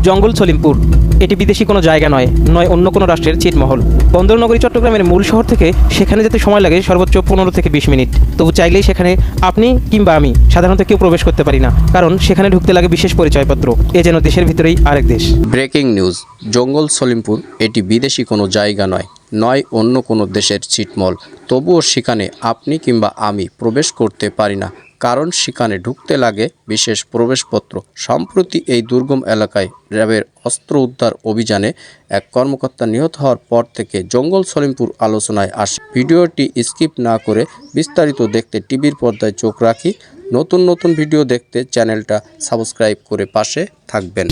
জঙ্গল সলিমপুর এটি বিদেশি কোনো জায়গা নয় অন্য কোনো রাষ্ট্রের ছিটমহল। বন্দরনগরী চট্টগ্রামের মূল শহর থেকে সেখানে যেতে সময় লাগে সর্বোচ্চ 15 থেকে 20 মিনিট। তবু চাইলেই সেখানে আপনি কিংবা আমি সাধারণত কেউ প্রবেশ করতে পারি না, কারণ সেখানে ঢুকতে লাগে বিশেষ পরিচয়পত্র। এ যেন দেশের ভিতরেই আরেক দেশ। ব্রেকিং নিউজ, জঙ্গল সলিমপুর এটি বিদেশি কোনো জায়গা নয় অন্য কোনো দেশের ছিটমহল। তবুও সেখানে আপনি কিংবা আমি প্রবেশ করতে পারি না, কারণ সেখানে ঢুকতে লাগে বিশেষ প্রবেশপত্র। সম্প্রতি এই দুর্গম এলাকায় র্যাবের অস্ত্র উদ্ধার অভিযানে এক কর্মকর্তা নিহত হওয়ার পর থেকে জঙ্গল সলিমপুর আলোচনায় আসে। ভিডিওটি স্কিপ না করে বিস্তারিত দেখতে টিভির পর্দায় চোখ রাখি। নতুন ভিডিও দেখতে চ্যানেলটা সাবস্ক্রাইব করে পাশে থাকবেন।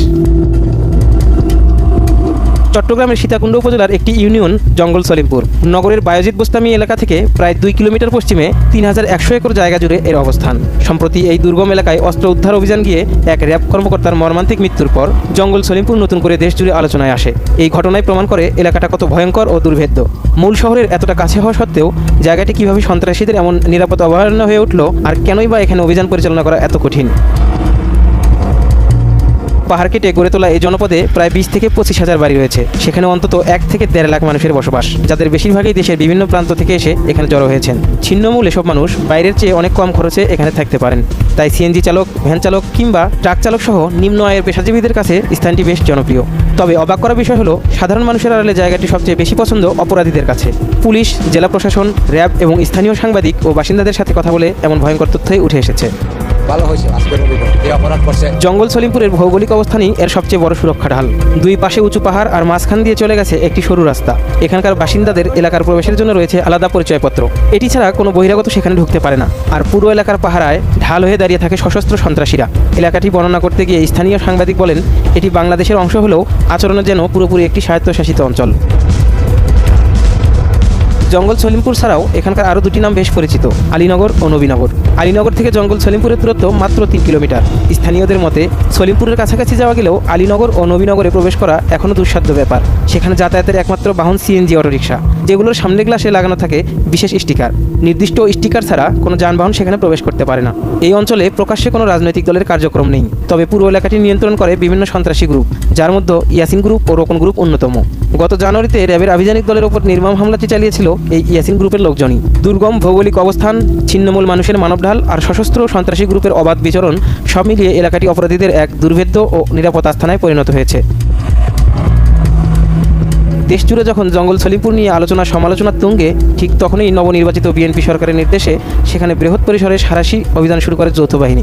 চট্টগ্রামের সীতাকুণ্ড উপজেলার একটি ইউনিয়ন জঙ্গল সলিমপুর। নগরের বায়েজিদ বোস্তামি এলাকা থেকে প্রায় 2 কিলোমিটার পশ্চিমে 3100 একর জায়গা জুড়ে এর অবস্থান। সম্প্রতি এই দুর্গম এলাকায় অস্ত্র উদ্ধার অভিযান গিয়ে এক র্যাব কর্মকর্তার মর্মান্তিক মৃত্যুর পর জঙ্গল সলিমপুর নতুন করে দেশ জুড়ে আলোচনায় আসে। এই ঘটনায় প্রমাণ করে এলাকাটা কত ভয়ঙ্কর ও দুর্ভেদ্য। মূল শহরের এতটা কাছে হওয়া সত্ত্বেও জায়গাটি কিভাবে সন্ত্রাসীদের এমন নিরাপদ অভয়ারণ্য হয়ে উঠল, আর কেনই বা এখানে অভিযান পরিচালনা করা এত কঠিন। পাহাড় কেটে গড়ে তোলা এই জনপদে প্রায় 20 থেকে 25 হাজার বাড়ি রয়েছে। সেখানে অন্তত 1 থেকে 1.5 লাখ মানুষের বসবাস, যাদের বেশিরভাগই দেশের বিভিন্ন প্রান্ত থেকে এসে এখানে জড়ো হয়েছেন। ছিন্নমূল এসব মানুষ বাইরের চেয়ে অনেক কম খরচে এখানে থাকতে পারেন। তাই সিএনজি চালক, ভ্যান চালক কিংবা ট্রাক চালক সহ নিম্ন আয়ের পেশাজীবীদের কাছে স্থানটি বেশ জনপ্রিয়। তবে অবাক করা বিষয় হলো, সাধারণ মানুষের আড়ালে জায়গাটি সবচেয়ে বেশি পছন্দ অপরাধীদের কাছে। পুলিশ, জেলা প্রশাসন, র্যাব এবং স্থানীয় সাংবাদিক ও বাসিন্দাদের সাথে কথা বলে এমন ভয়ঙ্কর তথ্যই উঠে এসেছে। জঙ্গল সলিমপুরের ভৌগোলিক অবস্থানই এর সবচেয়ে বড় সুরক্ষা ঢাল। দুই পাশে উঁচু পাহাড় আর মাঝখান দিয়ে চলে গেছে একটি সরু রাস্তা। এখানকার বাসিন্দাদের এলাকার প্রবেশের জন্য রয়েছে আলাদা পরিচয়পত্র। এটি ছাড়া কোনো বহিরাগত সেখানে ঢুকতে পারে না। আর পুরো এলাকার পাহারায় ঢাল হয়ে দাঁড়িয়ে থাকে সশস্ত্র সন্ত্রাসীরা। এলাকাটি বর্ণনা করতে গিয়ে স্থানীয় সাংবাদিক বলেন, এটি বাংলাদেশের অংশ হলেও আচরণে যেন পুরোপুরি একটি স্বায়ত্তশাসিত অঞ্চল। জঙ্গল সলিমপুর ছাড়াও এখানকার আরও 2টি নাম বেশ পরিচিত, আলীনগর ও নবীনগর। আলীনগর থেকে জঙ্গল সলিমপুরের দূরত্ব মাত্র 3 কিলোমিটার। স্থানীয়দের মতে সলিমপুরের কাছাকাছি যাওয়া গেলেও আলীনগর ও নবীনগরে প্রবেশ করা এখনও দুঃসাধ্য ব্যাপার। সেখানে যাতায়াতের একমাত্র বাহন সিএনজি অটোরিকশা, যেগুলোর সামনের গ্লাসে লাগানো থাকে বিশেষ স্টিকার। নির্দিষ্ট স্টিকার ছাড়া কোনো যানবাহন সেখানে প্রবেশ করতে পারে না। এই অঞ্চলে প্রকাশ্যে কোনো রাজনৈতিক দলের কার্যক্রম নেই, তবে পুরো এলাকাটি নিয়ন্ত্রণ করে বিভিন্ন সন্ত্রাসী গ্রুপ, যার মধ্যে ইয়াসিন গ্রুপ ও রোকন গ্রুপ অন্যতম। গত জানুয়ারিতে র্যাবের আভিযানিক দলের ওপর নির্মম হামলাটি চালিয়েছিল এই ইয়াসিন গ্রুপের লোকজনই। দুর্গম ভৌগোলিক অবস্থান, ছিন্নমূল মানুষের মানবঢাল আর সশস্ত্র সন্ত্রাসী গ্রুপের অবাধ বিচরণ সব মিলিয়ে এলাকাটি অপরাধীদের এক দুর্ভেদ্য ও নিরাপদ আস্তানায় পরিণত হয়েছে। দেশজুড়ে যখন জঙ্গল সলিমপুর নিয়ে সমালোচনা তুঙ্গে, ঠিক তখনই নবনির্বাচিত বিএনপি সরকারের নির্দেশে সেখানে বৃহৎ পরিসরে সাঁড়াশি অভিযান শুরু করে যৌথ বাহিনী।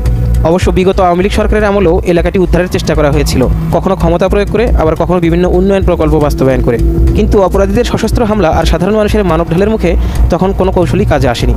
অবশ্য বিগত আওয়ামী লীগ সরকারের আমলেও এলাকাটি উদ্ধারের চেষ্টা করা হয়েছিল, কখনো ক্ষমতা প্রয়োগ করে, আবার কখনো বিভিন্ন উন্নয়ন প্রকল্প বাস্তবায়ন করে। কিন্তু অপরাধীদের সশস্ত্র হামলা আর সাধারণ মানুষের মানবঢালের মুখে তখন কোনো কৌশলই কাজে আসেনি।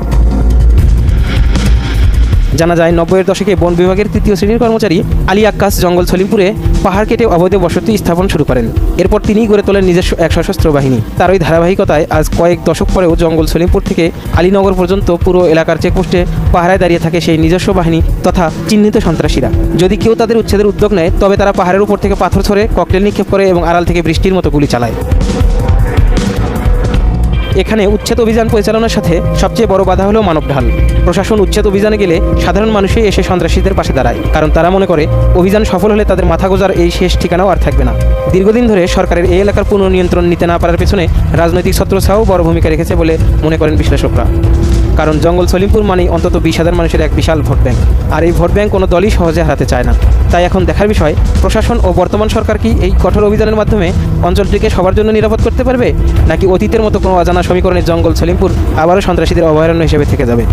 জানা যায় 90-এর দশকে বন বিভাগের 3য় শ্রেণীর কর্মচারী আলী আক্কাস জঙ্গল সলিমপুরে পাহাড় কেটে অবৈধ বসতি স্থাপন শুরু করেন। এরপর তিনিই গড়ে তোলেন নিজস্ব এক সশস্ত্র বাহিনী। তার ওই ধারাবাহিকতায় আজ কয়েক দশক পরেও জঙ্গল সলিমপুর থেকে আলীনগর পর্যন্ত পুরো এলাকার চেকপোস্টে পাহারায় দাঁড়িয়ে থাকে সেই নিজস্ব বাহিনী তথা চিহ্নিত সন্ত্রাসীরা। যদি কেউ তাদের উচ্ছেদের উদ্যোগ নেয়, তবে তারা পাহাড়ের উপর থেকে পাথর ছড়ে, ককটেল নিক্ষেপ করে এবং আড়াল থেকে বৃষ্টির মতো গুলি চালায়। এখানে উচ্ছেদ অভিযান পরিচালনার সাথে সবচেয়ে বড় বাধা হলো মানবঢাল। প্রশাসন উচ্ছেদ অভিযানে গেলে সাধারণ মানুষই এসে সন্ত্রাসীদের পাশে দাঁড়ায়, কারণ তারা মনে করে অভিযান সফল হলে তাদের মাথা গোজার এই শেষ ঠিকানাও আর থাকবে না। দীর্ঘদিন ধরে সরকারের এই এলাকার পুনর্নিয়ন্ত্রণ নিতে না পারার পেছনে রাজনৈতিক ছত্রছায়াও বড় ভূমিকা রেখেছে বলে মনে করেন বিশ্লেষকরা। কারণ জঙ্গল সলিমপুর মানেই অন্তত 20,000 মানুষের এক বিশাল ভোট ব্যাংক, আর এই ভোট ব্যাংক কোনো দলই সহজে হারাতে চায় না। তাই এখন দেখার বিষয়, প্রশাসন ও বর্তমান সরকার কি এই কঠোর অভিযানের মাধ্যমে অঞ্চলটিকে সবার জন্য নিরাপদ করতে পারবে, নাকি অতীতের মতো কোনো অজানা সমীকরণে জঙ্গল সলিমপুর আবারও সন্ত্রাসীদের অভয়ারণ্য হিসেবে থেকে যাবে।